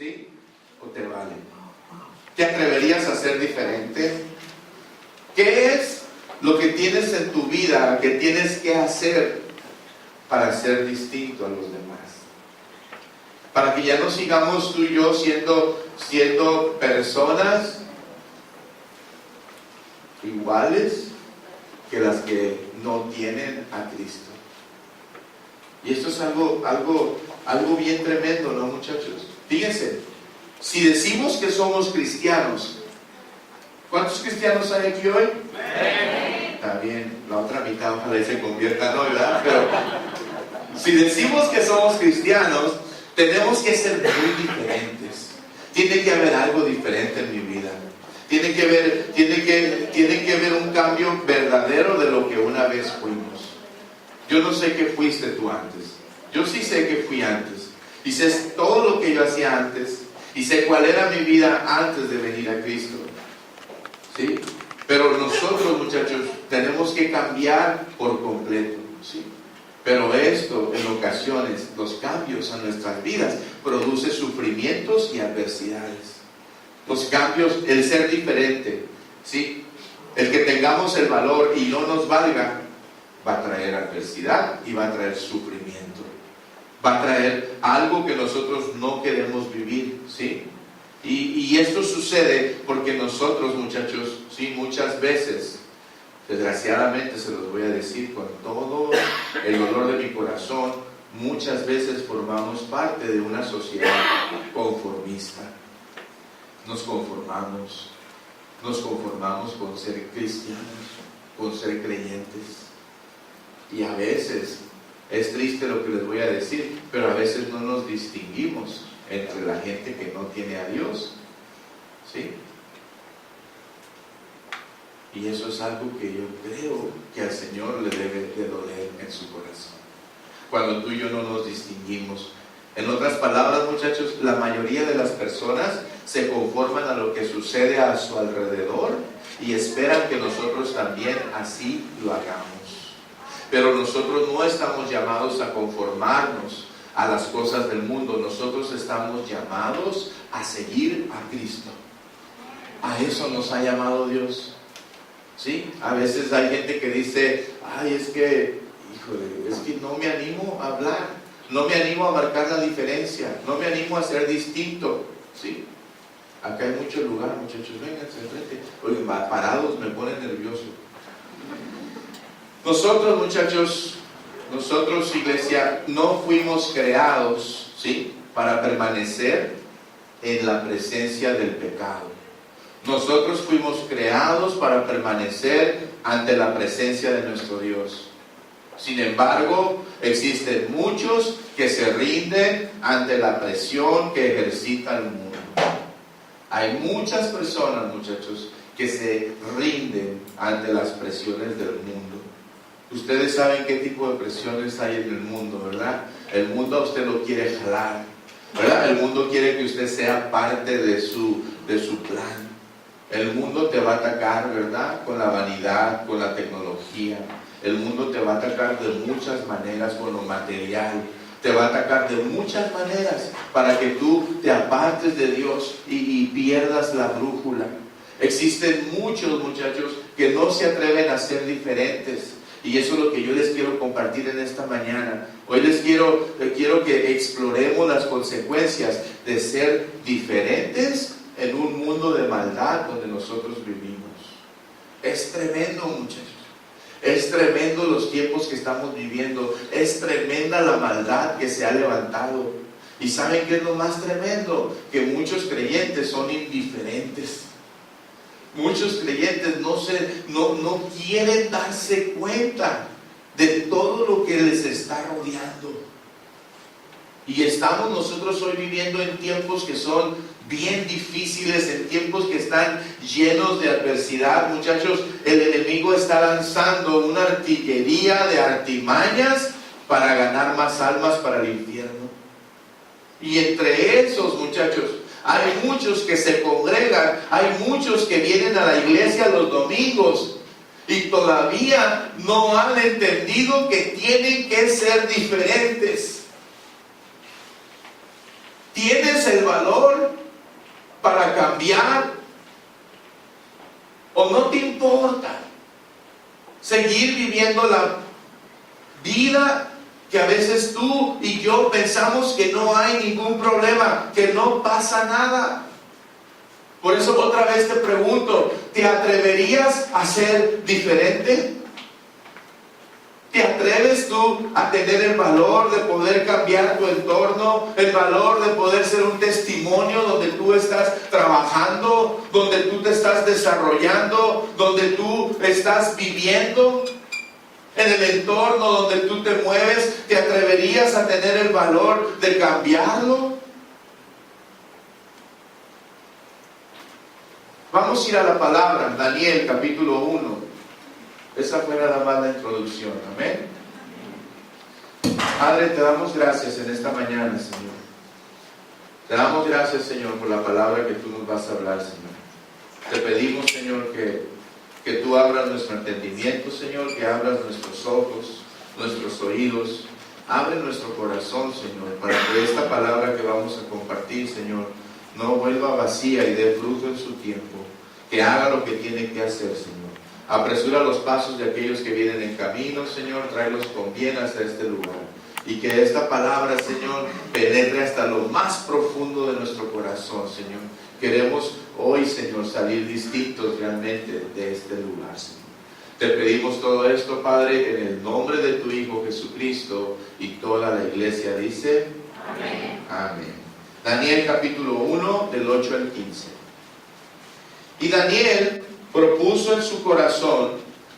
¿Sí? ¿O te vale? ¿Te atreverías a ser diferente? ¿Qué es lo que tienes en tu vida que tienes que hacer para ser distinto a los demás? Para que ya no sigamos tú y yo siendo personas iguales que las que no tienen a Cristo. Y esto es algo bien tremendo, ¿no, muchachos? Fíjense, si decimos que somos cristianos, ¿cuántos cristianos hay aquí hoy? Está bien, la otra mitad ojalá se convierta, ¿no? ¿Verdad? Pero si decimos que somos cristianos, tenemos que ser muy diferentes. Tiene que haber algo diferente en mi vida. Tiene que haber un cambio verdadero de lo que una vez fuimos. Yo no sé qué fuiste tú antes. Yo sí sé que fui antes. Y sé todo lo que yo hacía antes. Y sé cuál era mi vida antes de venir a Cristo. ¿Sí? Pero nosotros, muchachos, tenemos que cambiar por completo. ¿Sí? Pero esto, en ocasiones, los cambios a nuestras vidas produce sufrimientos y adversidades. Los cambios, el ser diferente, ¿sí? El que tengamos el valor y no nos valga, va a traer adversidad y va a traer sufrimiento. Va a traer algo que nosotros no queremos vivir, ¿sí? Y esto sucede porque nosotros, muchachos, ¿sí? Muchas veces, desgraciadamente se los voy a decir con todo el dolor de mi corazón, muchas veces formamos parte de una sociedad conformista. Nos conformamos con ser cristianos, con ser creyentes. Y a veces, es triste lo que les voy a decir, pero a veces no nos distinguimos entre la gente que no tiene a Dios. ¿Sí? Y eso es algo que yo creo que al Señor le debe de doler en su corazón. Cuando tú y yo no nos distinguimos. En otras palabras, muchachos, la mayoría de las personas se conforman a lo que sucede a su alrededor y esperan que nosotros también así lo hagamos. Pero nosotros no estamos llamados a conformarnos a las cosas del mundo. Nosotros estamos llamados a seguir a Cristo. A eso nos ha llamado Dios. ¿Sí? A veces hay gente que dice, ay, es que no me animo a hablar, no me animo a marcar la diferencia, no me animo a ser distinto. ¿Sí? Acá hay mucho lugar, muchachos, vénganse enfrente. Oye, parados me ponen nervioso. Nosotros, muchachos, nosotros, iglesia, no fuimos creados, ¿sí?, para permanecer en la presencia del pecado. Nosotros fuimos creados para permanecer ante la presencia de nuestro Dios. Sin embargo, existen muchos que se rinden ante la presión que ejercita el mundo. Hay muchas personas, muchachos, que se rinden ante las presiones del mundo. Ustedes saben qué tipo de presiones hay en el mundo, ¿verdad? El mundo a usted lo quiere jalar, ¿verdad? El mundo quiere que usted sea parte de su plan. El mundo te va a atacar, ¿verdad?, con la vanidad, con la tecnología. El mundo te va a atacar de muchas maneras, con lo material. Te va a atacar de muchas maneras para que tú te apartes de Dios y pierdas la brújula. Existen muchos muchachos que no se atreven a ser diferentes. Y eso es lo que yo les quiero compartir en esta mañana. Hoy quiero que exploremos las consecuencias de ser diferentes en un mundo de maldad donde nosotros vivimos. Es tremendo, muchachos. Es tremendo los tiempos que estamos viviendo. Es tremenda la maldad que se ha levantado. ¿Y saben qué es lo más tremendo? Que muchos creyentes son indiferentes. Muchos creyentes no quieren darse cuenta de todo lo que les está rodeando. Y estamos nosotros hoy viviendo en tiempos que son bien difíciles, en tiempos que están llenos de adversidad. Muchachos, el enemigo está lanzando una artillería de artimañas para ganar más almas para el infierno. Y entre esos, muchachos, hay muchos que se congregan, hay muchos que vienen a la iglesia los domingos y todavía no han entendido que tienen que ser diferentes. ¿Tienes el valor para cambiar? ¿O no te importa seguir viviendo la vida que a veces tú y yo pensamos que no hay ningún problema, que no pasa nada? Por eso otra vez te pregunto, ¿te atreverías a ser diferente? ¿Te atreves tú a tener el valor de poder cambiar tu entorno? El valor de poder ser un testimonio donde tú estás trabajando, donde tú te estás desarrollando, donde tú estás viviendo, en el entorno donde tú te mueves. ¿Te atreverías a tener el valor de cambiarlo? Vamos a ir a la palabra, Daniel capítulo 1. Esa fue nada más la introducción. Amén. Padre, te damos gracias en esta mañana, Señor. Te damos gracias, Señor, por la palabra que tú nos vas a hablar, Señor. Te pedimos, Señor, que tú abras nuestro entendimiento, Señor, que abras nuestros ojos, nuestros oídos. Abre nuestro corazón, Señor, para que esta palabra que vamos a compartir, Señor, no vuelva vacía y dé fruto en su tiempo. Que haga lo que tiene que hacer, Señor. Apresura los pasos de aquellos que vienen en camino, Señor. Tráelos con bien hasta este lugar. Y que esta palabra, Señor, penetre hasta lo más profundo de nuestro corazón, Señor. Queremos hoy, Señor, salir distintos realmente de este lugar, Señor. Te pedimos todo esto, Padre, en el nombre de tu Hijo Jesucristo, y toda la iglesia dice: amén. Amén. Daniel capítulo 1, del 8 al 15. Y Daniel propuso en su corazón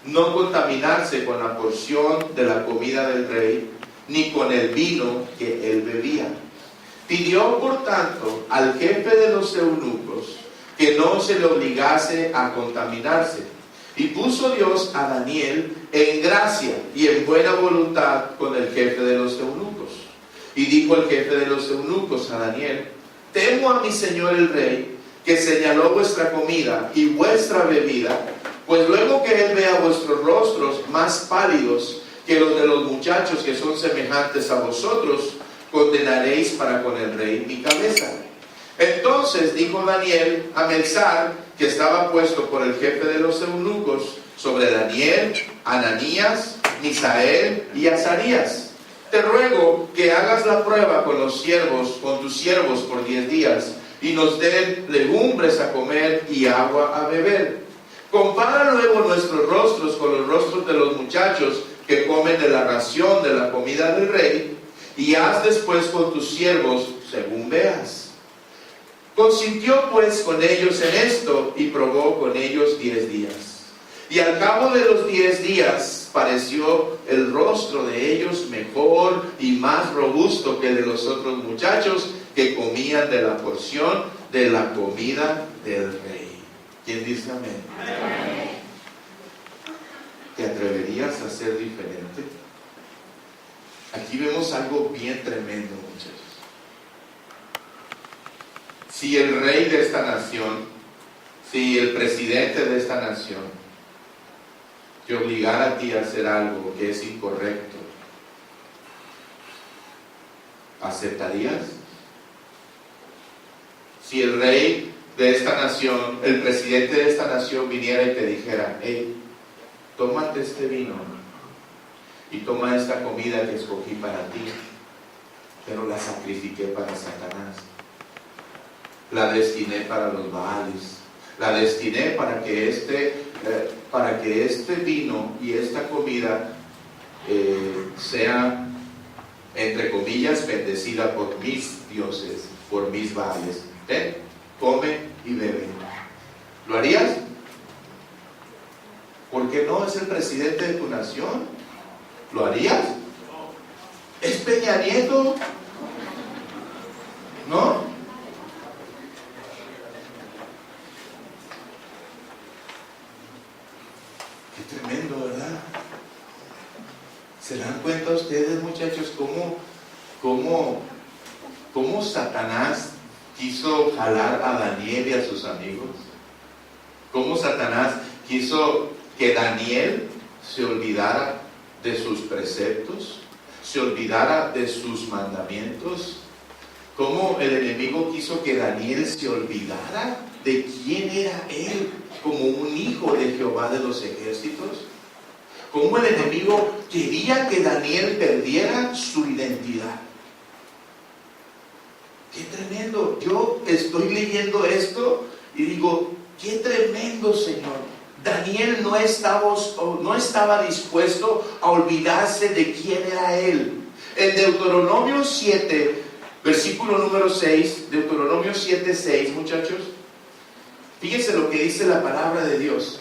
no contaminarse con la porción de la comida del rey, ni con el vino que él bebía. Pidió, por tanto, al jefe de los eunucos que no se le obligase a contaminarse. Y puso Dios a Daniel en gracia y en buena voluntad con el jefe de los eunucos. Y dijo el jefe de los eunucos a Daniel: temo a mi señor el rey, que señaló vuestra comida y vuestra bebida, pues luego que él vea vuestros rostros más pálidos que los de los muchachos que son semejantes a vosotros, condenaréis para con el rey mi cabeza. Entonces dijo Daniel a Melzar, que estaba puesto por el jefe de los eunucos, sobre Daniel, Ananías, Misael y Azarías: te ruego que hagas la prueba con tus siervos por 10 días, y nos den legumbres a comer y agua a beber. Compara luego nuestros rostros con los rostros de los muchachos que comen de la ración de la comida del rey, y haz después con tus siervos según veas. Consintió pues con ellos en esto, y probó con ellos 10 días. Y al cabo de los 10 días pareció el rostro de ellos mejor y más robusto que el de los otros muchachos que comían de la porción de la comida del rey. ¿Quién dice amén? Amén. ¿Te atreverías a ser diferente? Aquí vemos algo bien tremendo, muchachos. Si el rey de esta nación, si el presidente de esta nación te obligara a ti a hacer algo que es incorrecto, ¿aceptarías? Si el rey de esta nación, el presidente de esta nación viniera y te dijera: hey, tómate este vino y toma esta comida que escogí para ti, pero la sacrifiqué para Satanás, la destiné para los Baales, la destiné para que este vino y esta comida sea, entre comillas, bendecida por mis dioses, por mis Baales. Ten, come y bebe. ¿Lo harías? Porque no es el presidente de tu nación. ¿Lo harías? ¿Es Peña Nieto? ¿No? Qué tremendo, ¿verdad? ¿Se dan cuenta ustedes, muchachos, cómo Satanás quiso jalar a Daniel y a sus amigos? ¿Cómo Satanás quiso que Daniel se olvidara de sus preceptos, se olvidara de sus mandamientos? cómo el enemigo quiso que Daniel se olvidara de quién era él como un hijo de Jehová de los ejércitos. Cómo el enemigo quería que Daniel perdiera su identidad. ¡Qué tremendo! Yo estoy leyendo esto y digo, ¡qué tremendo, Señor! Daniel no estaba dispuesto a olvidarse de quién era él. En Deuteronomio 7, versículo número 6, Deuteronomio 7, 6, muchachos, fíjense lo que dice la palabra de Dios.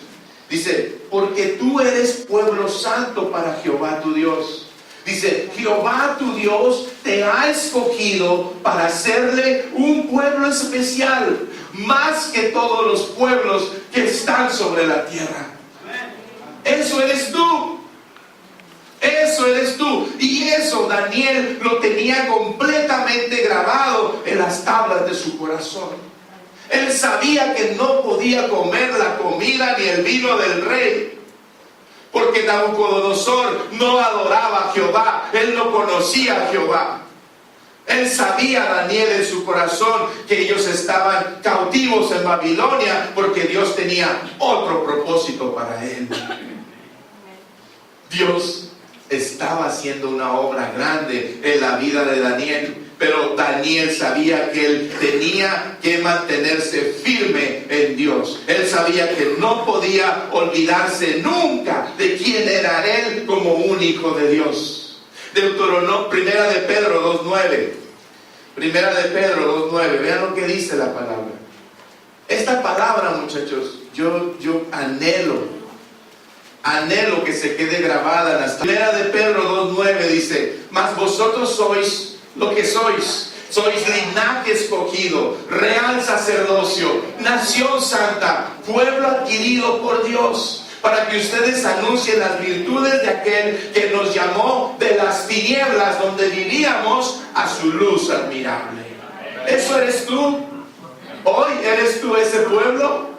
Dice, porque tú eres pueblo santo para Jehová tu Dios. Dice, Jehová tu Dios te ha escogido para hacerle un pueblo especial, más que todos los pueblos que están sobre la tierra. Eso eres tú. Eso eres tú. Y eso Daniel lo tenía completamente grabado en las tablas de su corazón. Él sabía que no podía comer la comida ni el vino del rey, porque Nabucodonosor no adoraba a Jehová. Él no conocía a Jehová. Él sabía, Daniel, en su corazón, que ellos estaban cautivos en Babilonia, porque Dios tenía otro propósito para él. Dios estaba haciendo una obra grande en la vida de Daniel, pero Daniel sabía que él tenía que mantenerse firme en Dios. Él sabía que no podía olvidarse nunca de quién era él como un hijo de Dios. Deuteronomio, Primera de Pedro 2:9. Primera de Pedro 2:9. Vean lo que dice la palabra. Esta palabra, muchachos, yo anhelo que se quede grabada en las... Primera de Pedro 2:9 dice, mas vosotros sois lo que sois. Sois linaje escogido, real sacerdocio, nación santa, pueblo adquirido por Dios, para que ustedes anuncien las virtudes de aquel que nos llamó de las tinieblas donde vivíamos a su luz admirable. ¿Eso eres tú? ¿Hoy eres tú ese pueblo?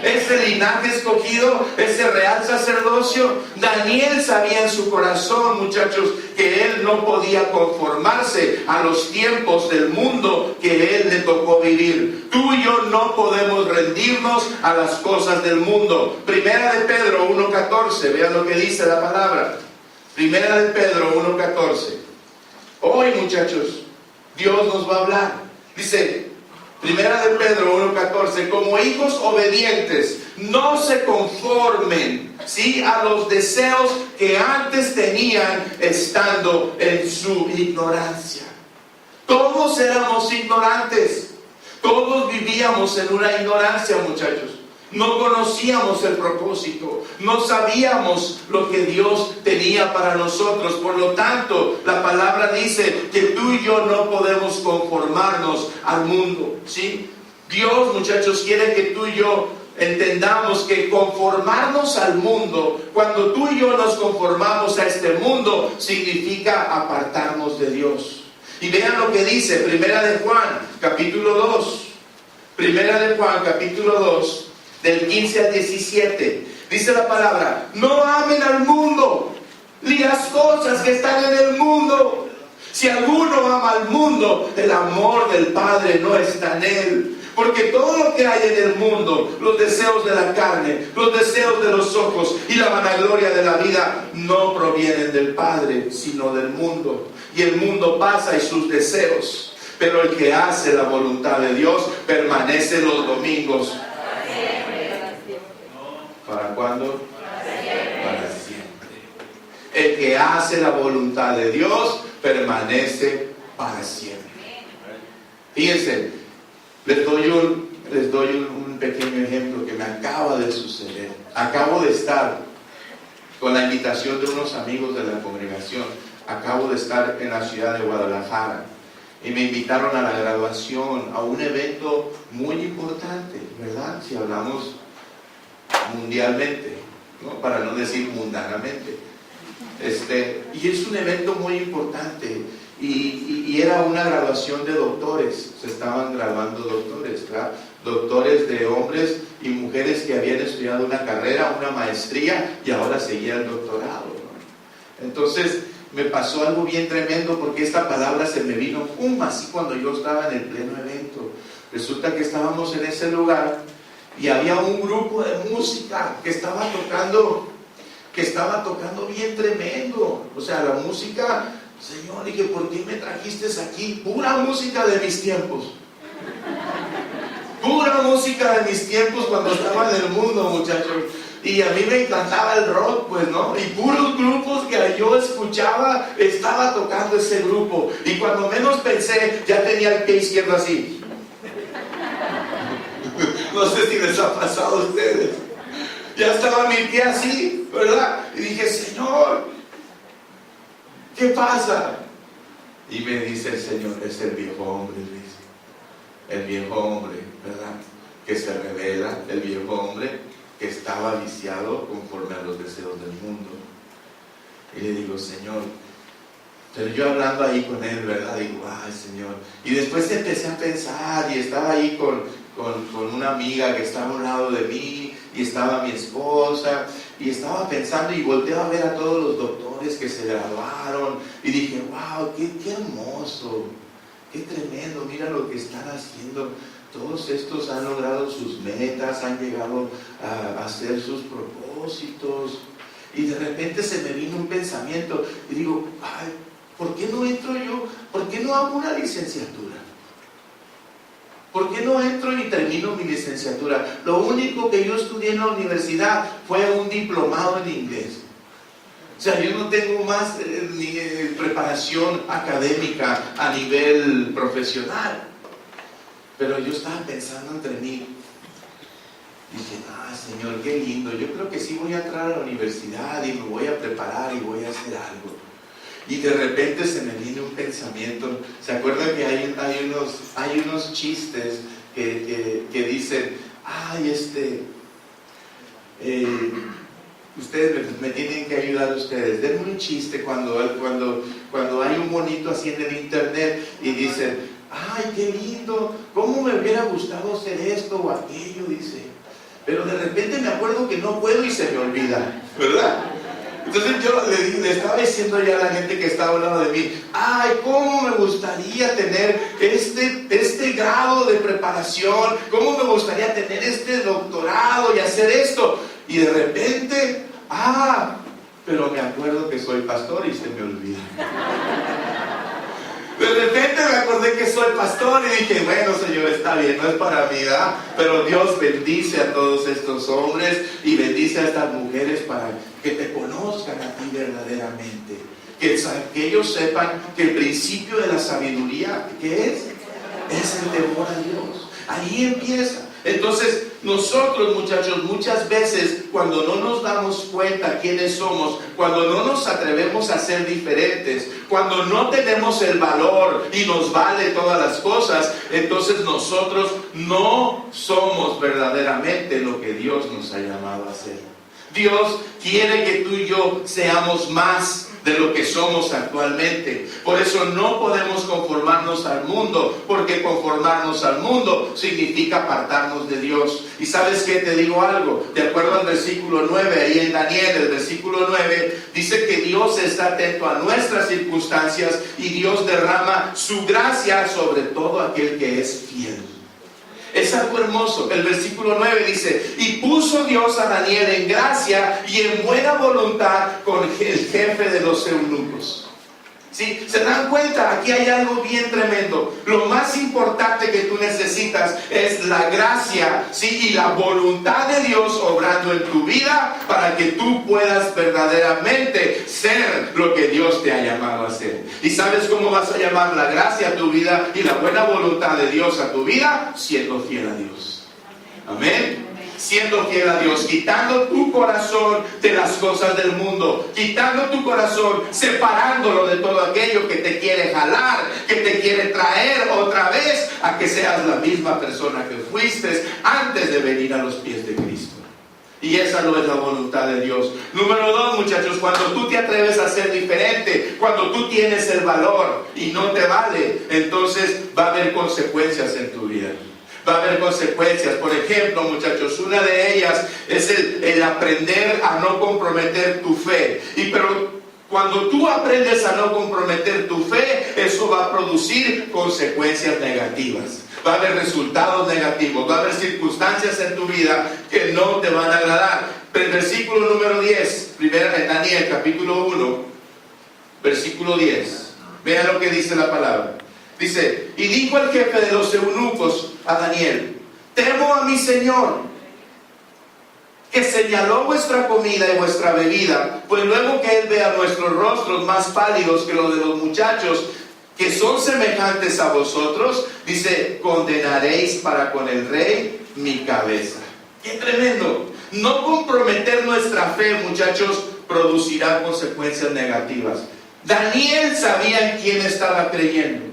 Ese linaje escogido, ese real sacerdocio. Daniel sabía en su corazón, muchachos, que él no podía conformarse a los tiempos del mundo que él le tocó vivir. Tú y yo no podemos rendirnos a las cosas del mundo. Primera de Pedro 1:14, vean lo que dice la palabra. Primera de Pedro 1:14. Hoy, muchachos, Dios nos va a hablar. Dice, Primera de Pedro 1:14, como hijos obedientes, no se conformen, ¿sí?, a los deseos que antes tenían estando en su ignorancia. Todos éramos ignorantes, todos vivíamos en una ignorancia, muchachos. No conocíamos el propósito, no sabíamos lo que Dios tenía para nosotros. Por lo tanto, la palabra dice que tú y yo no podemos conformarnos al mundo, ¿sí? Dios, muchachos, quiere que tú y yo entendamos que conformarnos al mundo, cuando tú y yo nos conformamos a este mundo, significa apartarnos de Dios. Y vean lo que dice Primera de Juan, capítulo 2. Primera de Juan, capítulo 2. Del 15 al 17, dice la palabra, no amen al mundo, ni las cosas que están en el mundo. Si alguno ama al mundo, el amor del Padre no está en él. Porque todo lo que hay en el mundo, los deseos de la carne, los deseos de los ojos y la vanagloria de la vida, no provienen del Padre, sino del mundo. Y el mundo pasa y sus deseos, pero el que hace la voluntad de Dios permanece los domingos. ¿Para cuándo? Para siempre. El que hace la voluntad de Dios permanece para siempre. Fíjense, les doy un pequeño ejemplo que me acaba de suceder. Acabo de estar con la invitación de unos amigos de la congregación. Acabo de estar en la ciudad de Guadalajara y me invitaron a la graduación, a un evento muy importante, ¿verdad? Si hablamos mundialmente, ¿no?, para no decir mundanamente. Y es un evento muy importante y era una graduación de doctores. Se estaban graduando doctores, ¿verdad? Doctores de hombres y mujeres que habían estudiado una carrera, una maestría y ahora seguían el doctorado, ¿no? Entonces me pasó algo bien tremendo, porque esta palabra se me vino así cuando yo estaba en el pleno evento. Resulta que estábamos en ese lugar y había un grupo de música que estaba tocando bien tremendo. O sea, la música, Señor, dije, ¿por qué me trajiste aquí? Pura música de mis tiempos. Pura música de mis tiempos cuando estaba en el mundo, muchachos. Y a mí me encantaba el rock, pues, ¿no? Y puros grupos que yo escuchaba, estaba tocando ese grupo. Y cuando menos pensé, ya tenía el pie izquierdo así. No sé si les ha pasado a ustedes. Ya estaba mi pie así, ¿verdad? Y dije, Señor, ¿qué pasa? Y me dice el Señor, es el viejo hombre, dice. El viejo hombre, ¿verdad? Que se revela, el viejo hombre que estaba viciado conforme a los deseos del mundo. Y le digo, Señor, pero yo hablando ahí con él, ¿verdad? Digo, ay, Señor. Y después empecé a pensar, y estaba ahí con una amiga que estaba a un lado de mí, y estaba mi esposa, y estaba pensando, y volteé a ver a todos los doctores que se graduaron, y dije, wow, qué hermoso, qué tremendo, mira lo que están haciendo. Todos estos han logrado sus metas, han llegado a hacer sus propósitos. Y de repente se me vino un pensamiento y digo, ay, ¿por qué no entro yo? ¿Por qué no hago una licenciatura? ¿Por qué no entro y termino mi licenciatura? Lo único que yo estudié en la universidad fue un diplomado en inglés. O sea, yo no tengo más preparación académica a nivel profesional. Pero yo estaba pensando entre mí. Dije, Señor, qué lindo. Yo creo que sí voy a entrar a la universidad y me voy a preparar y voy a hacer algo. Y de repente se me viene un pensamiento. ¿Se acuerdan que hay unos chistes que dicen, ustedes me tienen que ayudar ustedes? Denme un chiste cuando hay un monito así en el internet y dicen, ay, qué lindo, cómo me hubiera gustado hacer esto o aquello, dice. Pero de repente me acuerdo que no puedo y se me olvida, ¿verdad? Entonces yo le estaba diciendo ya a la gente que estaba al lado de mí, ay, cómo me gustaría tener este grado de preparación, cómo me gustaría tener este doctorado y hacer esto. Y de repente, pero me acuerdo que soy pastor y se me olvida. De repente me acordé que soy pastor y dije, bueno, Señor, está bien, no es para mí, ¿verdad? Pero Dios bendice a todos estos hombres y bendice a estas mujeres para que te conozcan a ti verdaderamente. Que ellos sepan que el principio de la sabiduría, ¿qué es? Es el temor a Dios. Ahí empieza. Entonces, nosotros, muchachos, muchas veces cuando no nos damos cuenta quiénes somos, cuando no nos atrevemos a ser diferentes, cuando no tenemos el valor y nos vale todas las cosas, entonces nosotros no somos verdaderamente lo que Dios nos ha llamado a ser. Dios quiere que tú y yo seamos más de lo que somos actualmente. Por eso no podemos conformarnos al mundo, porque conformarnos al mundo significa apartarnos de Dios. Y ¿sabes qué? Te digo algo, de acuerdo al versículo 9, ahí en Daniel, el versículo 9, dice que Dios está atento a nuestras circunstancias y Dios derrama su gracia sobre todo aquel que es fiel. Es algo hermoso. El versículo 9 dice, y puso Dios a Daniel en gracia y en buena voluntad con el jefe de los eunucos. ¿Sí? ¿Se dan cuenta? Aquí hay algo bien tremendo. Lo más importante que tú necesitas es la gracia, ¿sí? Y la voluntad de Dios obrando en tu vida para que tú puedas verdaderamente ser lo que Dios te ha llamado a ser. ¿Y sabes cómo vas a llamar la gracia a tu vida y la buena voluntad de Dios a tu vida? Siendo fiel a Dios. Amén. Siendo fiel a Dios, quitando tu corazón de las cosas del mundo, quitando tu corazón, separándolo de todo aquello que te quiere jalar, que te quiere traer otra vez a que seas la misma persona que fuiste antes de venir a los pies de Cristo. Y esa no es la voluntad de Dios. Número 2, muchachos, cuando tú te atreves a ser diferente, cuando tú tienes el valor y no te vale, entonces va a haber consecuencias en tu vida. Va a haber consecuencias. Por ejemplo, muchachos, una de ellas es el aprender a no comprometer tu fe. Pero Cuando tú aprendes a no comprometer tu fe, eso va a producir consecuencias negativas. Va a haber resultados negativos, va a haber circunstancias en tu vida que no te van a agradar. Pero el versículo número 10, primera de Daniel, capítulo 1, versículo 10. Vean lo que dice la palabra. Dice, y dijo el jefe de los eunucos a Daniel, temo a mi señor, que señaló vuestra comida y vuestra bebida, pues luego que él vea nuestros rostros más pálidos que los de los muchachos, que son semejantes a vosotros, dice, condenaréis para con el rey mi cabeza. ¡Qué tremendo! No comprometer nuestra fe, muchachos, producirá consecuencias negativas. Daniel sabía en quién estaba creyendo.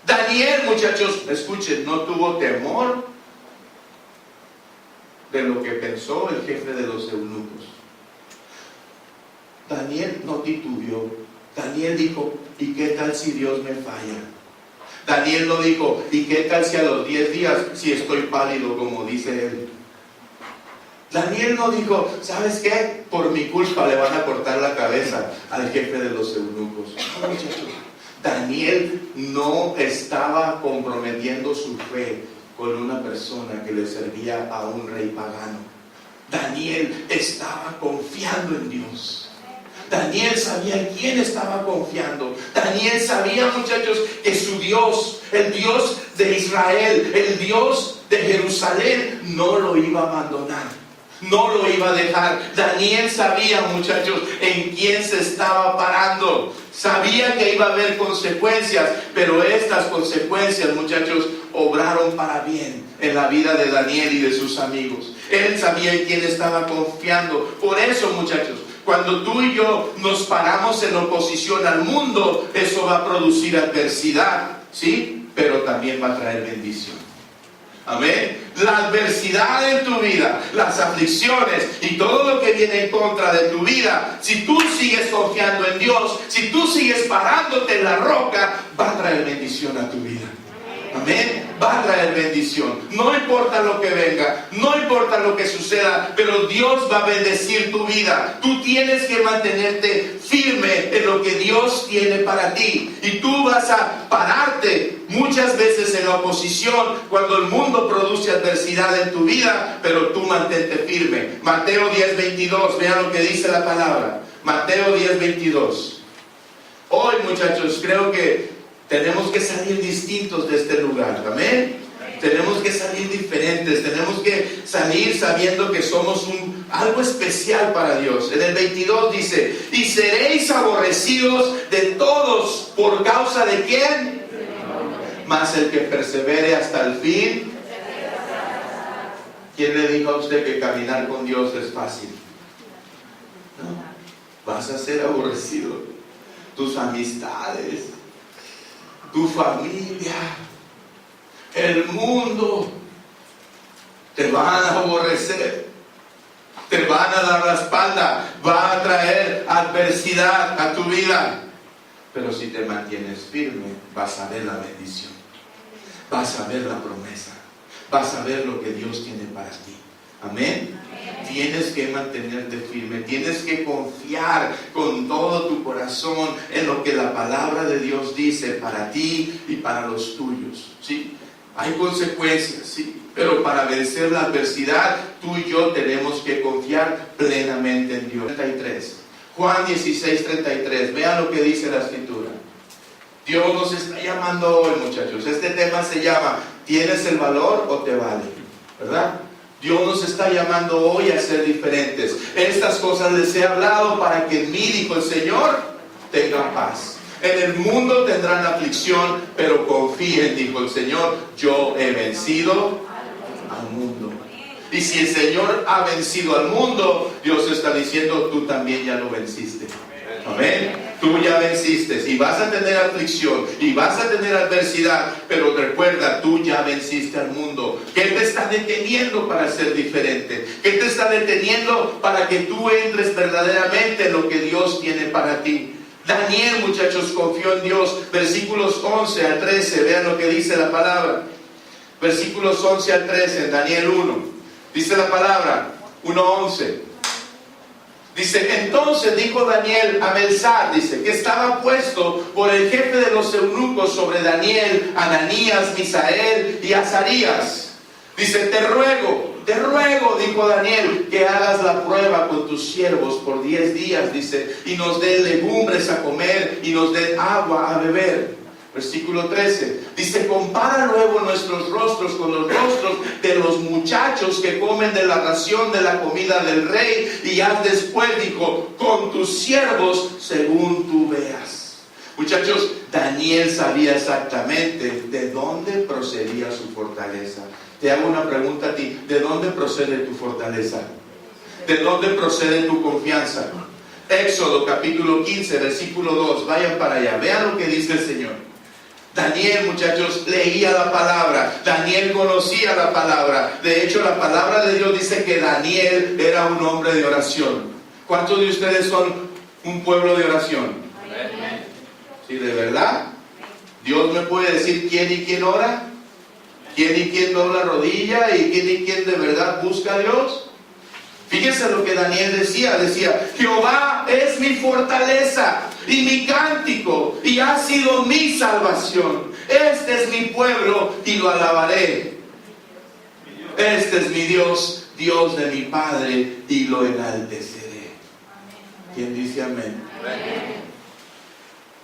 Daniel, muchachos, escuchen, no tuvo temor de lo que pensó el jefe de los eunucos. Daniel no titubeó. Daniel dijo, ¿y qué tal si Dios me falla? Daniel no dijo, ¿y qué tal si a los 10 días, si estoy pálido como dice él? Daniel no dijo, ¿sabes qué? Por mi culpa le van a cortar la cabeza al jefe de los eunucos. No, muchachos. Daniel no estaba comprometiendo su fe con una persona que le servía a un rey pagano. Daniel estaba confiando en Dios. Daniel sabía en quién estaba confiando. Daniel sabía, muchachos, que su Dios, el Dios de Israel, el Dios de Jerusalén, no lo iba a abandonar. No lo iba a dejar. Daniel sabía, muchachos, en quién se estaba parando. Sabía que iba a haber consecuencias, pero estas consecuencias, muchachos, obraron para bien en la vida de Daniel y de sus amigos. Él sabía en quién estaba confiando. Por eso, muchachos, cuando tú y yo nos paramos en oposición al mundo, eso va a producir adversidad, ¿sí? Pero también va a traer bendición. Amén. La adversidad en tu vida, las aflicciones y todo lo que viene en contra de tu vida, si tú sigues confiando en Dios, si tú sigues parándote en la roca, va a traer bendición a tu vida. Amén. Va a traer bendición. No importa lo que venga, no importa lo que suceda, pero Dios va a bendecir tu vida. Tú tienes que mantenerte firme en lo que Dios tiene para ti. Y tú vas a pararte muchas veces en la oposición cuando el mundo produce adversidad en tu vida, pero tú mantente firme. Mateo 10:22, vean lo que dice la palabra. Mateo 10:22. Hoy, muchachos, creo que tenemos que salir distintos de este lugar, amén. Tenemos que salir diferentes, tenemos que salir sabiendo que somos algo especial para Dios. En el 22 dice, y seréis aborrecidos de todos, ¿por causa de quién? Mas el que persevere hasta el fin. ¿Quién le dijo a usted que caminar con Dios es fácil? No, vas a ser aborrecido. Tus amistades, tu familia, el mundo te van a aborrecer, te van a dar la espalda, va a traer adversidad a tu vida. Pero si te mantienes firme, vas a ver la bendición, vas a ver la promesa, vas a ver lo que Dios tiene para ti. Amén. Tienes que mantenerte firme, tienes que confiar con todo tu corazón en lo que la palabra de Dios dice para ti y para los tuyos, ¿sí? Hay consecuencias, ¿sí? Pero para vencer la adversidad, tú y yo tenemos que confiar plenamente en Dios. 33. Juan 16:33. Vean lo que dice la Escritura. Dios nos está llamando hoy, muchachos. Este tema se llama ¿tienes el valor o te vale? ¿Verdad? Dios nos está llamando hoy a ser diferentes. Estas cosas les he hablado para que en mí, dijo el Señor, tengan paz. En el mundo tendrán aflicción, pero confíen, dijo el Señor, yo he vencido al mundo. Y si el Señor ha vencido al mundo, Dios está diciendo, tú también ya lo venciste. Amén. Tú ya venciste y vas a tener aflicción y vas a tener adversidad, pero recuerda, tú ya venciste al mundo. ¿Qué te está deteniendo para ser diferente? ¿Qué te está deteniendo para que tú entres verdaderamente en lo que Dios tiene para ti? Daniel, muchachos, confió en Dios. Versículos 11 al 13, vean lo que dice la palabra. Versículos 11 al 13, en Daniel 1. Dice la palabra, 1:11. Dice, entonces dijo Daniel a Belsar, dice, que estaba puesto por el jefe de los eunucos sobre Daniel, Ananías, Misael y Azarías. Dice, te ruego, dijo Daniel, que hagas la prueba con tus siervos por 10 días, dice, y nos den legumbres a comer y nos den agua a beber. Versículo 13, dice, compara luego nuestros rostros con los rostros de los muchachos que comen de la ración de la comida del rey, y haz después, dijo, con tus siervos según tú veas. Muchachos, Daniel sabía exactamente de dónde procedía su fortaleza. Te hago una pregunta a ti, ¿de dónde procede tu fortaleza? ¿De dónde procede tu confianza? Éxodo capítulo 15, versículo 2, vayan para allá, vean lo que dice el Señor. Daniel, muchachos, leía la palabra. Daniel conocía la palabra. De hecho, la palabra de Dios dice que Daniel era un hombre de oración. ¿Cuántos de ustedes son un pueblo de oración? ¿Sí, de verdad? ¿Dios me puede decir quién y quién ora? ¿Quién y quién dobla rodilla? ¿Y quién y quién de verdad busca a Dios? Fíjense lo que Daniel decía, Jehová es mi fortaleza y mi cántico, y ha sido mi salvación. Este es mi pueblo y lo alabaré. Este es mi Dios, Dios de mi Padre, y lo enalteceré. ¿Quién dice amén?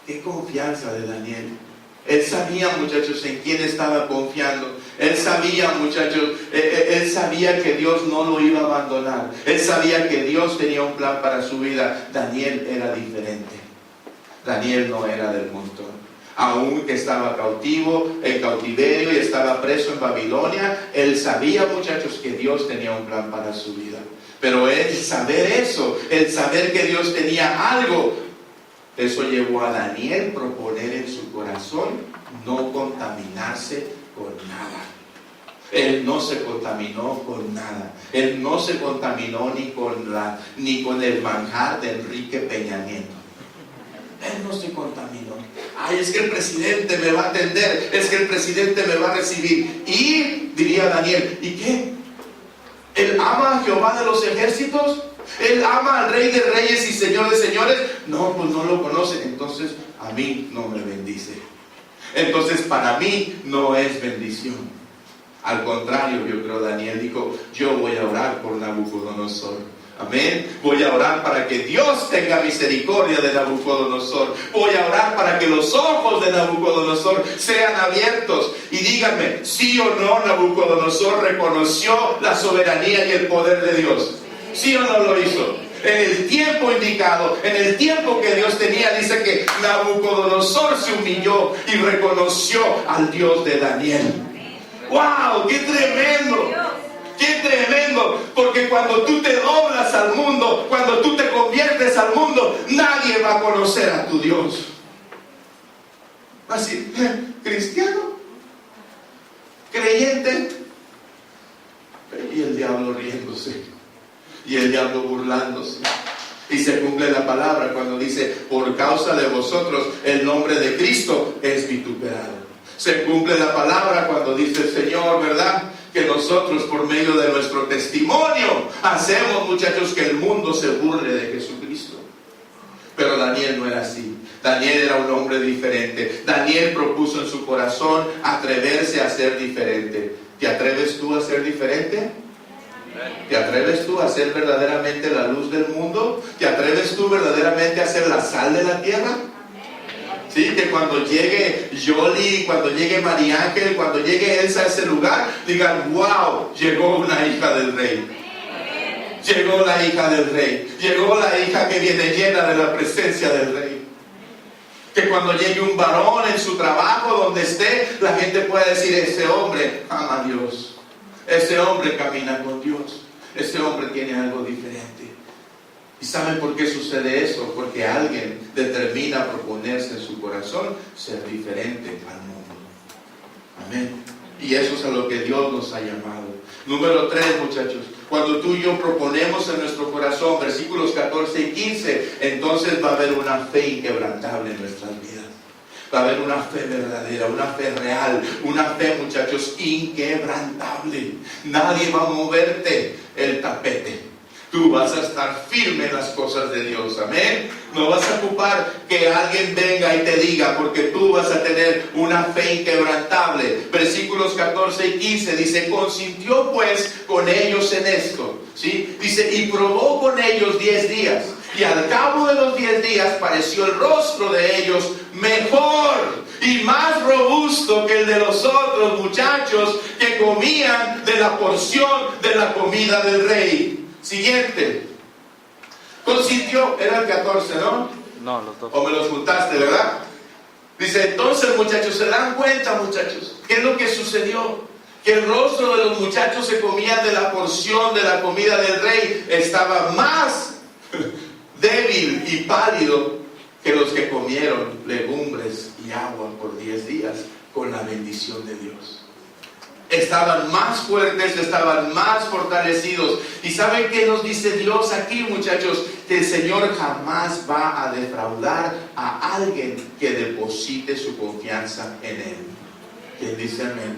Qué confianza de Daniel. Él sabía, muchachos, en quién estaba confiando. Él sabía, muchachos, él sabía que Dios no lo iba a abandonar. Él sabía que Dios tenía un plan para su vida. Daniel era diferente. Daniel no era del montón. Aún que estaba cautivo, en cautiverio, y estaba preso en Babilonia, él sabía, muchachos, que Dios tenía un plan para su vida. Pero el saber eso, el saber que Dios tenía algo, eso llevó a Daniel proponer en su corazón no contaminarse con nada. Él no se contaminó con nada. Él no se contaminó ni con el manjar de Enrique Peña Nieto. Él no se contaminó. Ay, es que el presidente me va a atender, es que el presidente me va a recibir. Y diría Daniel, ¿y qué? ¿Él ama a Jehová de los ejércitos? ¿Él ama al Rey de Reyes y Señor de Señores? No, pues no lo conoce. Entonces a mí no me bendice. Entonces para mí no es bendición. Al contrario, yo creo Daniel dijo, yo voy a orar por Nabucodonosor. Amén. Voy a orar para que Dios tenga misericordia de Nabucodonosor. Voy a orar para que los ojos de Nabucodonosor sean abiertos. Y díganme, sí o no Nabucodonosor reconoció la soberanía y el poder de Dios. ¿Sí o no lo hizo? En el tiempo indicado, en el tiempo que Dios tenía, dice que Nabucodonosor se humilló y reconoció al Dios de Daniel. ¡Wow! ¡Qué tremendo! ¡Qué tremendo! Porque cuando tú te doblas al mundo, cuando tú te conviertes al mundo, nadie va a conocer a tu Dios. Así, cristiano, creyente, y el diablo riéndose. Y el diablo burlándose. Y se cumple la palabra cuando dice, por causa de vosotros el nombre de Cristo es vituperado. Se cumple la palabra cuando dice el Señor, ¿verdad? Que nosotros por medio de nuestro testimonio hacemos, muchachos, que el mundo se burle de Jesucristo. Pero Daniel no era así. Daniel era un hombre diferente. Daniel propuso en su corazón atreverse a ser diferente. ¿Te atreves tú a ser diferente? ¿Te atreves tú a ser verdaderamente la luz del mundo? ¿Te atreves tú verdaderamente a ser la sal de la tierra? Sí, que cuando llegue Yoli, cuando llegue María Ángel, cuando llegue Elsa a ese lugar, digan, wow, llegó una hija del rey. Llegó la hija del rey. Llegó la hija que viene llena de la presencia del rey. Que cuando llegue un varón en su trabajo, donde esté, la gente pueda decir, ese hombre ama a Dios. Ese hombre camina con Dios. Ese hombre tiene algo diferente. ¿Y saben por qué sucede eso? Porque alguien determina proponerse en su corazón ser diferente al mundo. Amén. Y eso es a lo que Dios nos ha llamado. Número 3, muchachos. Cuando tú y yo proponemos en nuestro corazón, versículos 14 y 15, entonces va a haber una fe inquebrantable en nuestras vidas. Va a haber una fe verdadera, una fe real, una fe, muchachos, inquebrantable. Nadie va a moverte el tapete. Tú vas a estar firme en las cosas de Dios, amén. No vas a ocupar que alguien venga y te diga, porque tú vas a tener una fe inquebrantable. Versículos 14 y 15 dice: consintió pues con ellos en esto, ¿sí? Dice: y probó con ellos 10 días. Y al cabo de los 10 días pareció el rostro de ellos mejor y más robusto que el de los otros muchachos que comían de la porción de la comida del rey. Siguiente. Consintió, era el 14, ¿no? No, los dos. O me los juntaste, ¿verdad? Dice: entonces, muchachos, ¿se dan cuenta, muchachos? ¿Qué es lo que sucedió? Que el rostro de los muchachos se comían de la porción de la comida del rey. Estaba más débil y pálido que los que comieron legumbres y agua por 10 días con la bendición de Dios. Estaban más fuertes, estaban más fortalecidos. ¿Y saben qué nos dice Dios aquí, muchachos? Que el Señor jamás va a defraudar a alguien que deposite su confianza en Él. ¿Quién dice amén?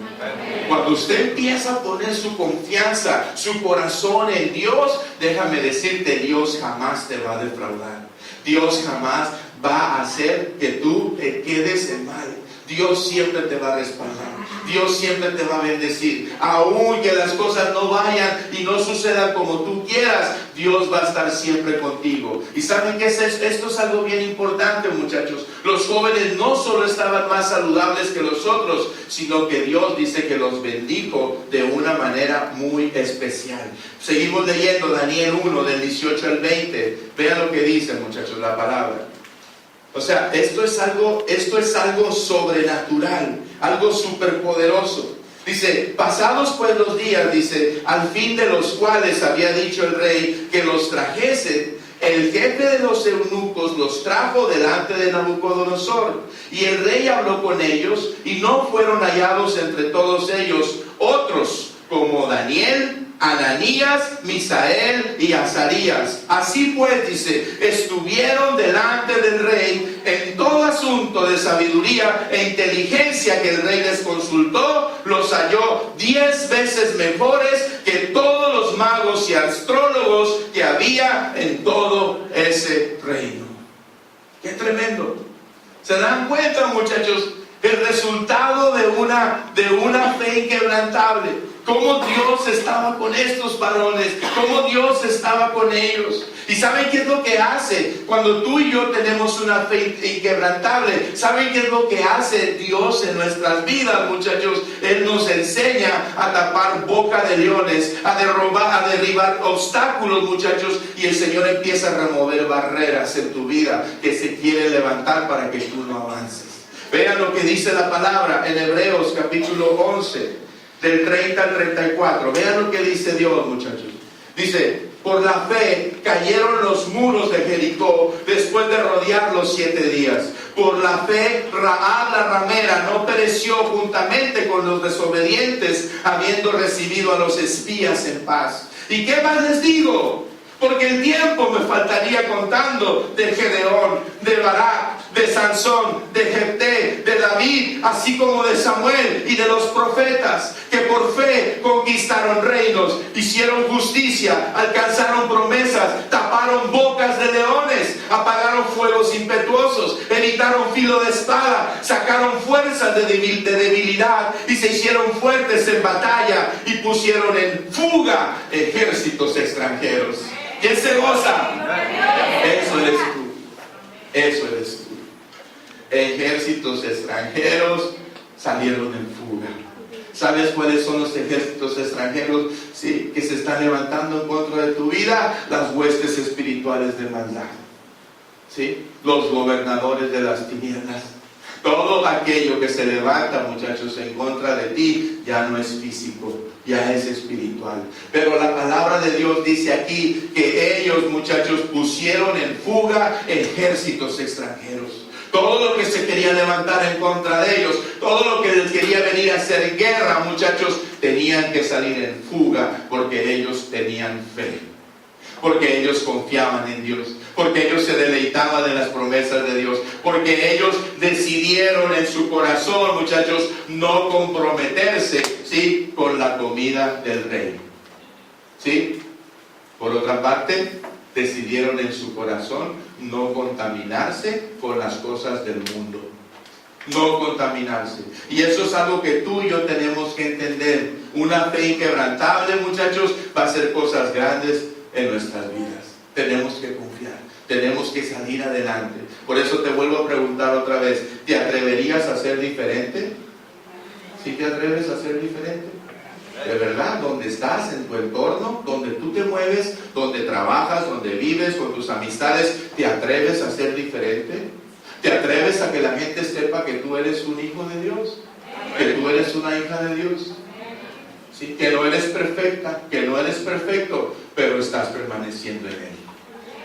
Cuando usted empieza a poner su confianza, su corazón en Dios, déjame decirte, Dios jamás te va a defraudar. Dios jamás va a hacer que tú te quedes en mal. Dios siempre te va a respaldar. Dios siempre te va a bendecir. Aun que las cosas no vayan y no sucedan como tú quieras, Dios va a estar siempre contigo. ¿Y saben qué es esto? Esto es algo bien importante, muchachos. Los jóvenes no solo estaban más saludables que los otros, sino que Dios dice que los bendijo de una manera muy especial. Seguimos leyendo Daniel 1, del 18 al 20. Vean lo que dice, muchachos, la palabra. O sea, esto es algo sobrenatural, algo superpoderoso. Dice: pasados pues los días, dice, al fin de los cuales había dicho el rey que los trajese, el jefe de los eunucos los trajo delante de Nabucodonosor. Y el rey habló con ellos, y no fueron hallados entre todos ellos otros como Daniel, Ananías, Misael y Azarías. Así pues, dice, estuvieron delante del rey en todo asunto de sabiduría e inteligencia que el rey les consultó, los halló 10 veces mejores que todos los magos y astrólogos que había en todo ese reino. ¡Qué tremendo! ¿Se dan cuenta, muchachos? El resultado de una fe inquebrantable. Cómo Dios estaba con estos varones, cómo Dios estaba con ellos. ¿Y saben qué es lo que hace? Cuando tú y yo tenemos una fe inquebrantable, ¿saben qué es lo que hace Dios en nuestras vidas, muchachos? Él nos enseña a tapar boca de leones, a derribar obstáculos, muchachos, y el Señor empieza a remover barreras en tu vida que se quieren levantar para que tú no avances. Vean lo que dice la palabra en Hebreos capítulo 11, del 30 al 34. Vean lo que dice Dios, muchachos. Dice: por la fe cayeron los muros de Jericó después de rodearlos 7 días. Por la fe Rahab la ramera no pereció juntamente con los desobedientes, habiendo recibido a los espías en paz. ¿Y qué más les digo? Porque el tiempo me faltaría contando de Gedeón, de Barak, de Sansón, de Jefté, de David, así como de Samuel y de los profetas, que por fe conquistaron reinos, hicieron justicia, alcanzaron promesas, taparon bocas de leones, apagaron fuegos impetuosos, evitaron filo de espada, sacaron fuerzas de debilidad y se hicieron fuertes en batalla y pusieron en fuga ejércitos extranjeros. ¿Quién se goza? Eso eres tú. Eso eres tú. Ejércitos extranjeros salieron en fuga. ¿Sabes cuáles son los ejércitos extranjeros? Sí, que se están levantando en contra de tu vida. Las huestes espirituales de maldad. ¿Sí? Los gobernadores de las tinieblas. Todo aquello que se levanta, muchachos, en contra de ti, ya no es físico, ya es espiritual. Pero la palabra de Dios dice aquí que ellos, muchachos, pusieron en fuga ejércitos extranjeros. Todo lo que se quería levantar en contra de ellos, todo lo que les quería venir a hacer guerra, muchachos, tenían que salir en fuga porque ellos tenían fe. Porque ellos confiaban en Dios, porque ellos se deleitaban en las promesas de Dios, porque ellos decidieron en su corazón, muchachos, no comprometerse, ¿sí?, con la comida del rey. ¿Sí? Por otra parte, decidieron en su corazón no contaminarse con las cosas del mundo. No contaminarse. Y eso es algo que tú y yo tenemos que entender. Una fe inquebrantable, muchachos, va a hacer cosas grandes en nuestras vidas. Tenemos que confiar. Tenemos que salir adelante. Por eso te vuelvo a preguntar otra vez, ¿te atreverías a ser diferente? ¿Sí te atreves a ser diferente? De verdad, donde estás, en tu entorno, donde tú te mueves, donde trabajas, donde vives, con tus amistades, ¿te atreves a ser diferente? ¿Te atreves a que la gente sepa que tú eres un hijo de Dios? Que tú eres una hija de Dios. ¿Sí? Que no eres perfecta, que no eres perfecto, pero estás permaneciendo en Él.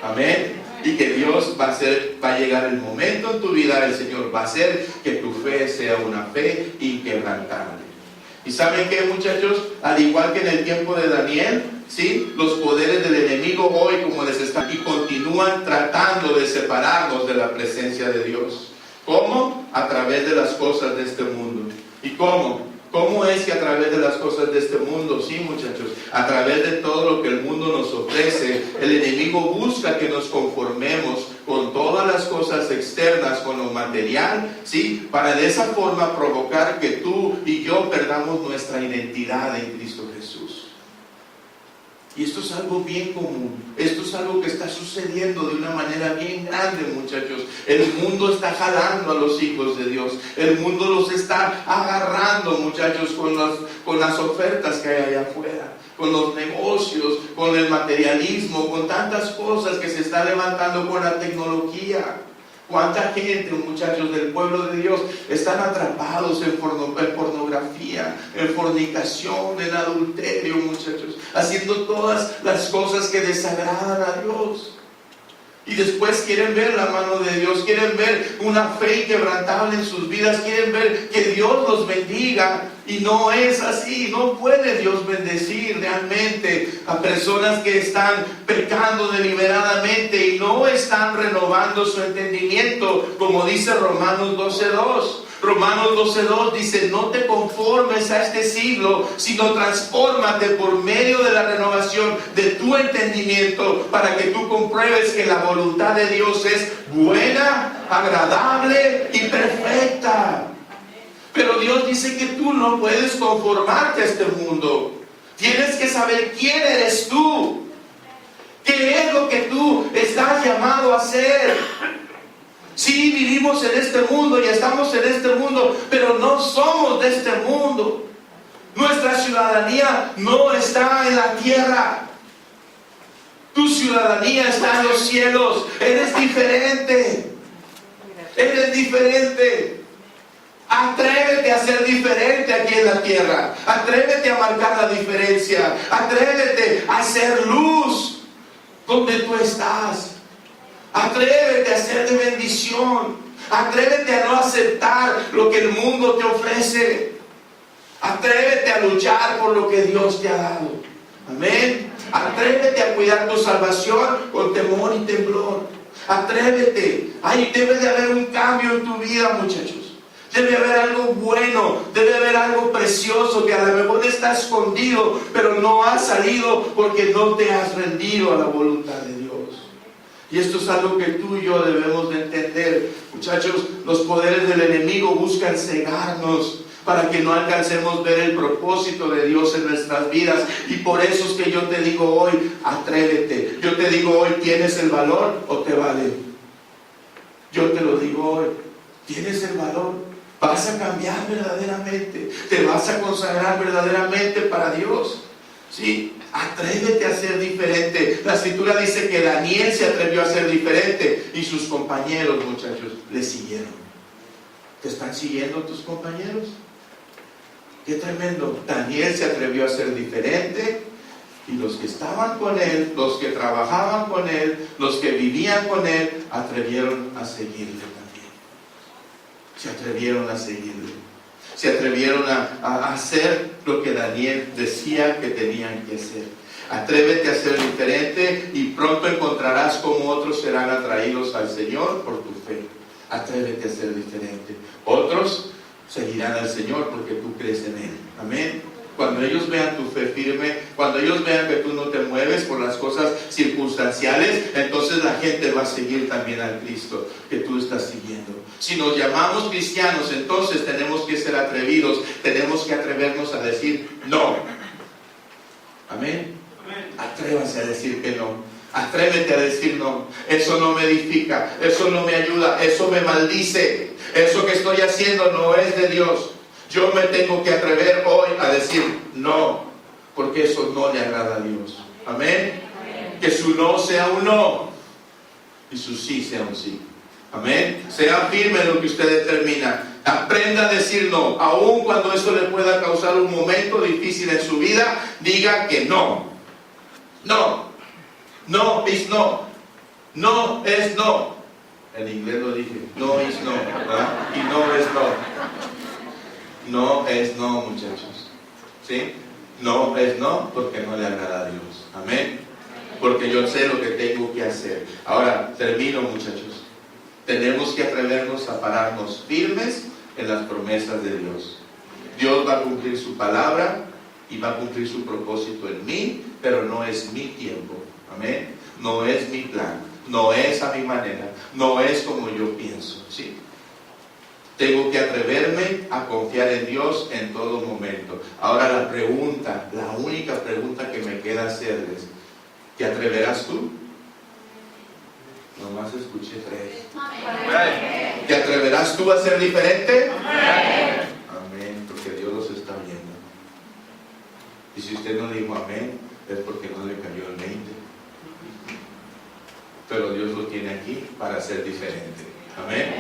Amén. Y que Dios va a llegar el momento en tu vida, el Señor va a hacer que tu fe sea una fe inquebrantable. ¿Y saben qué, muchachos? Al igual que en el tiempo de Daniel, ¿sí? Los poderes del enemigo hoy, como les están, y continúan tratando de separarnos de la presencia de Dios. ¿Cómo? A través de las cosas de este mundo. ¿Y cómo? ¿Cómo es que a través de las cosas de este mundo? Sí, muchachos, a través de todo lo que el mundo nos ofrece, el enemigo busca que nos conformemos con todas las cosas externas, con lo material, ¿sí? Para de esa forma provocar que tú y yo perdamos nuestra identidad en Cristo Jesús. Y esto es algo bien común, esto es algo que está sucediendo de una manera bien grande, muchachos. El mundo está jalando a los hijos de Dios, el mundo los está agarrando, muchachos, con las ofertas que hay allá afuera, con los negocios, con el materialismo, con tantas cosas que se está levantando con la tecnología. ¿Cuánta gente, muchachos, del pueblo de Dios están atrapados en pornografía, en fornicación, en adulterio, muchachos, haciendo todas las cosas que desagradan a Dios? Y después quieren ver la mano de Dios, quieren ver una fe inquebrantable en sus vidas, quieren ver que Dios los bendiga. Y no es así, no puede Dios bendecir realmente a personas que están pecando deliberadamente y no están renovando su entendimiento, como dice Romanos 12:2. Romanos 12:2 dice: no te conformes a este siglo, sino transfórmate por medio de la renovación de tu entendimiento, para que tú compruebes que la voluntad de Dios es buena, agradable y perfecta. Pero Dios dice que tú no puedes conformarte a este mundo. Tienes que saber quién eres tú, qué es lo que tú estás llamado a hacer. Sí, vivimos en este mundo y estamos en este mundo, pero no somos de este mundo. Nuestra ciudadanía no está en la tierra. Tu ciudadanía está en los cielos. Eres diferente. Eres diferente. Atrévete a ser diferente aquí en la tierra. Atrévete a marcar la diferencia. Atrévete a hacer luz donde tú estás. Atrévete a ser de bendición. Atrévete a no aceptar lo que el mundo te ofrece. Atrévete a luchar por lo que Dios te ha dado. Amén. Atrévete a cuidar tu salvación con temor y temblor. Atrévete. Ahí debe de haber un cambio en tu vida, muchachos. Debe haber algo bueno, debe haber algo precioso que a lo mejor está escondido, pero no ha salido porque no te has rendido a la voluntad de Dios. Y esto es algo que tú y yo debemos de entender. Muchachos, los poderes del enemigo buscan cegarnos para que no alcancemos a ver el propósito de Dios en nuestras vidas. Y por eso es que yo te digo hoy, atrévete. Yo te digo hoy, ¿tienes el valor o te vale? Yo te lo digo hoy, ¿tienes el valor? ¿Vas a cambiar verdaderamente? ¿Te vas a consagrar verdaderamente para Dios? ¿Sí? Atrévete a ser diferente. La escritura dice que Daniel se atrevió a ser diferente y sus compañeros, muchachos, le siguieron. ¿Te están siguiendo tus compañeros? Qué tremendo. Daniel se atrevió a ser diferente y los que estaban con él, los que trabajaban con él, los que vivían con él, atrevieron a seguirle también. Se atrevieron a seguirle. Se atrevieron a hacer lo que Daniel decía que tenían que hacer. Atrévete a ser diferente y pronto encontrarás cómo otros serán atraídos al Señor por tu fe. Atrévete a ser diferente. Otros seguirán al Señor porque tú crees en Él. Amén. Cuando ellos vean tu fe firme, cuando ellos vean que tú no te mueves por las cosas circunstanciales, entonces la gente va a seguir también al Cristo que tú estás siguiendo. Si nos llamamos cristianos, entonces tenemos que ser atrevidos, tenemos que atrevernos a decir no. Amén. Atrévase a decir que no. Atrévete a decir no. Eso no me edifica, eso no me ayuda, eso me maldice. Eso que estoy haciendo no es de Dios. Yo me tengo que atrever hoy a decir no, porque eso no le agrada a Dios. Amén. Que su no sea un no y su sí sea un sí. Amén. Sea firme en lo que usted determina. Aprenda a decir no, aun cuando eso le pueda causar un momento difícil en su vida. Diga que no. No. No es no. No es no. En inglés lo dije. No es no, ¿verdad? Y no es no. No es no, muchachos. ¿Sí? No es no porque no le agrada a Dios. Amén. Porque yo sé lo que tengo que hacer. Ahora, termino, muchachos. Tenemos que atrevernos a pararnos firmes en las promesas de Dios. Dios va a cumplir su palabra y va a cumplir su propósito en mí, pero no es mi tiempo. Amén. No es mi plan. No es a mi manera. No es como yo pienso. ¿Sí? Tengo que atreverme a confiar en Dios en todo momento. Ahora la pregunta, la única pregunta que me queda hacerles, ¿te atreverás tú? Nomás escuché 3. ¿Te atreverás tú a ser diferente? Amén, porque Dios los está viendo. Y si usted no dijo amén, es porque no le cayó el 20. Pero Dios lo tiene aquí para ser diferente. Amén.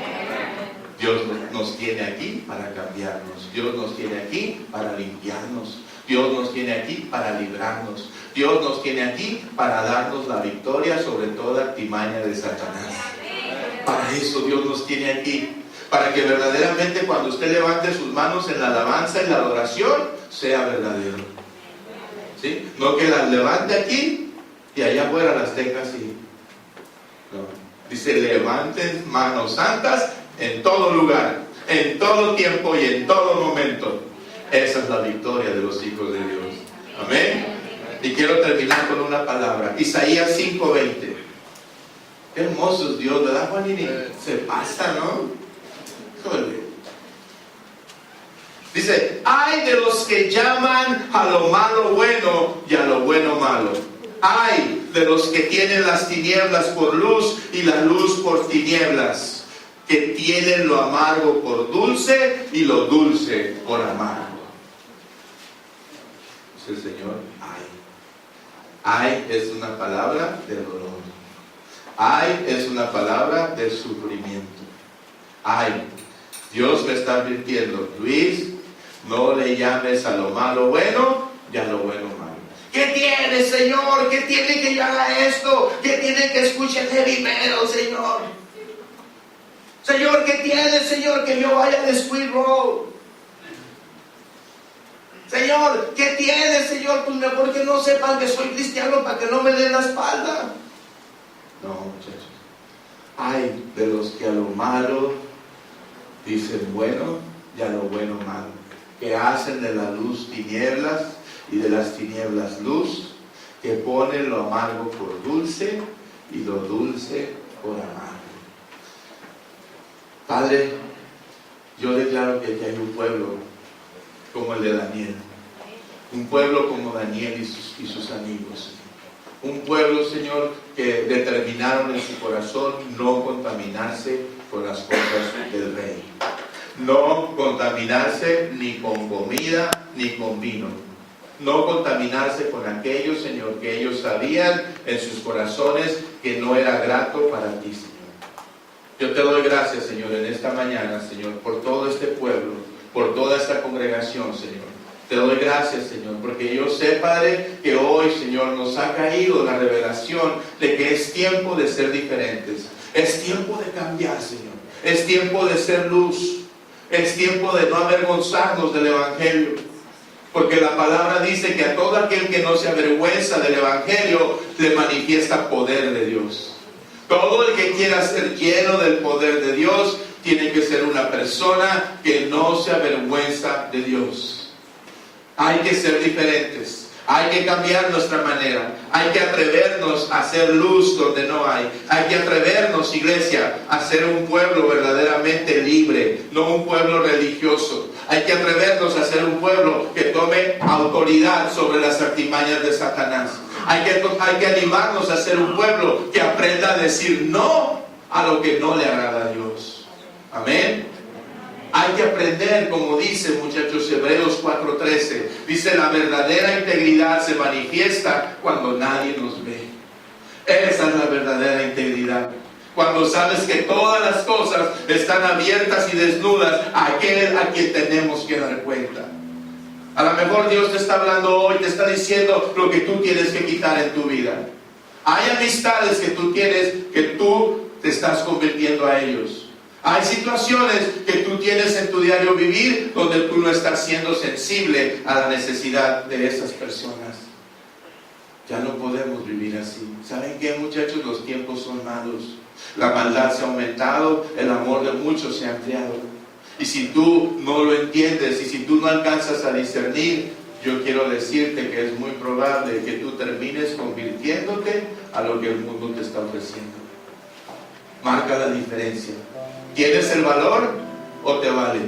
Dios nos tiene aquí para cambiarnos. Dios nos tiene aquí para limpiarnos. Dios nos tiene aquí para librarnos. Dios nos tiene aquí para darnos la victoria sobre toda artimaña de Satanás. Para eso Dios nos tiene aquí. Para que verdaderamente cuando usted levante sus manos en la alabanza, en la adoración, sea verdadero. ¿Sí? No que las levante aquí y allá afuera las tenga así. No. Dice, levanten manos santas en todo lugar, en todo tiempo y en todo momento. Esa es la victoria de los hijos de Dios. Amén. Y quiero terminar con una palabra. Isaías 5:20. Qué hermoso es Dios, ¿verdad, Juanini? Se pasa, ¿no? Híjole. Dice, ay de los que llaman a lo malo bueno y a lo bueno malo. Ay de los que tienen las tinieblas por luz y la luz por tinieblas, que tienen lo amargo por dulce y lo dulce por amargo. Dice el Señor, ay. Ay es una palabra de dolor. Ay es una palabra de sufrimiento. Ay, Dios me está advirtiendo, Luis, no le llames a lo malo bueno y a lo bueno malo. ¿Qué tiene, Señor? ¿Qué tiene que yo haga esto? ¿Qué tiene que escuche heavy metal, Señor? Señor, ¿qué tiene, Señor, que yo vaya de Squid Road? Señor, ¿qué tiene, Señor? Pues mejor que no sepan que soy cristiano para que no me den la espalda. No, muchachos. Ay de los que a lo malo dicen bueno y a lo bueno malo, que hacen de la luz tinieblas y de las tinieblas luz, que ponen lo amargo por dulce y lo dulce por amargo. Padre, yo declaro que aquí hay un pueblo como el de Daniel, un pueblo como Daniel y sus amigos, un pueblo, Señor, que determinaron en su corazón no contaminarse con las cosas del rey, no contaminarse ni con comida ni con vino, no contaminarse con aquello, Señor, que ellos sabían en sus corazones que no era grato para ti, Señor. Yo te doy gracias, Señor, en esta mañana, Señor, por todo este pueblo, por toda esta congregación, Señor. Te doy gracias, Señor, porque yo sé, Padre, que hoy, Señor, nos ha caído la revelación de que es tiempo de ser diferentes. Es tiempo de cambiar, Señor. Es tiempo de ser luz. Es tiempo de no avergonzarnos del Evangelio. Porque la palabra dice que a todo aquel que no se avergüenza del Evangelio, le manifiesta poder de Dios. Todo el que quiera ser lleno del poder de Dios, tiene que ser una persona que no se avergüenza de Dios. Hay que ser diferentes. Hay que cambiar nuestra manera. Hay que atrevernos a hacer luz donde no hay. Hay que atrevernos, iglesia, a ser un pueblo verdaderamente libre, no un pueblo religioso. Hay que atrevernos a ser un pueblo que tome autoridad sobre las artimañas de Satanás. Hay que animarnos a ser un pueblo que aprenda a decir no a lo que no le agrada a Dios. Amén. Hay que aprender, como dice, muchachos, Hebreos 4:13. Dice, la verdadera integridad se manifiesta cuando nadie nos ve. Esa es la verdadera integridad. Cuando sabes que todas las cosas están abiertas y desnudas a aquel a quien tenemos que dar cuenta. A lo mejor Dios te está hablando hoy, te está diciendo lo que tú tienes que quitar en tu vida. Hay amistades que tú tienes, que tú te estás convirtiendo a ellos. Hay situaciones que tú tienes en tu diario vivir donde tú no estás siendo sensible a la necesidad de esas personas. Ya no podemos vivir así. ¿Saben qué, muchachos? Los tiempos son malos. La maldad se ha aumentado, el amor de muchos se ha enfriado. Y si tú no lo entiendes y si tú no alcanzas a discernir, yo quiero decirte que es muy probable que tú termines convirtiéndote a lo que el mundo te está ofreciendo. Marca la diferencia. ¿Tienes el valor o te vale?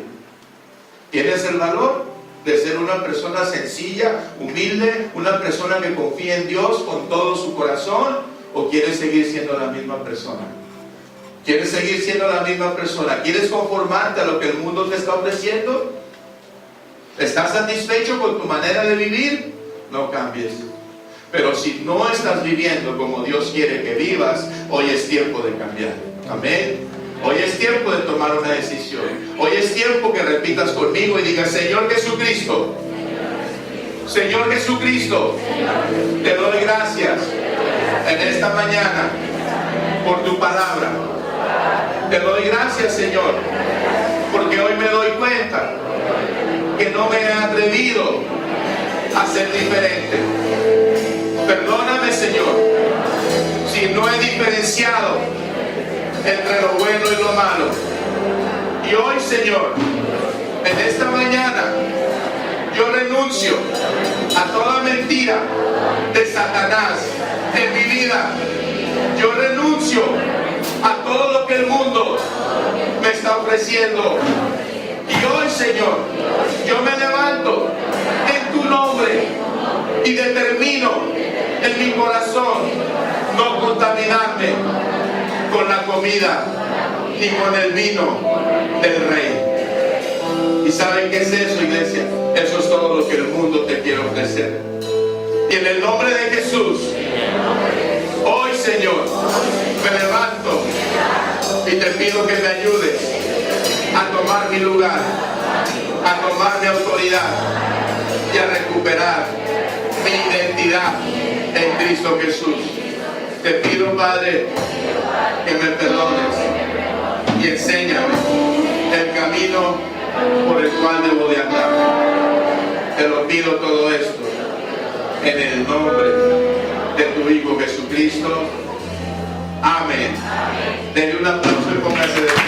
¿Tienes el valor de ser una persona sencilla, humilde, una persona que confía en Dios con todo su corazón? ¿O quieres seguir siendo la misma persona? ¿Quieres seguir siendo la misma persona? ¿Quieres conformarte a lo que el mundo te está ofreciendo? ¿Estás satisfecho con tu manera de vivir? No cambies. Pero si no estás viviendo como Dios quiere que vivas, hoy es tiempo de cambiar. Amén. Hoy es tiempo de tomar una decisión. Hoy es tiempo que repitas conmigo y digas, Señor Jesucristo, Señor Jesucristo, te doy gracias en esta mañana por tu palabra. Te doy gracias, Señor, porque hoy me doy cuenta que no me he atrevido a ser diferente. Perdóname, Señor, si no he diferenciado entre lo bueno y lo malo. Y hoy, Señor, en esta mañana, yo renuncio a toda mentira de Satanás en mi vida. Yo renuncio a todo lo que el mundo me está ofreciendo. Y hoy, Señor, yo me levanto en tu nombre y determino en mi corazón no contaminarme con la comida ni con el vino del Rey. ¿Y saben qué es eso, iglesia? Eso es todo lo que el mundo te quiere ofrecer. Y en el nombre de Jesús, hoy, Señor, me levanto y te pido que me ayudes a tomar mi lugar, a tomar mi autoridad y a recuperar mi identidad en Cristo Jesús. Te pido, Padre, que me perdones y enséñame el camino por el cual debo de andar. Te lo pido todo esto en el nombre de tu Hijo Jesucristo. Amén. Denle un aplauso y póngase de pie.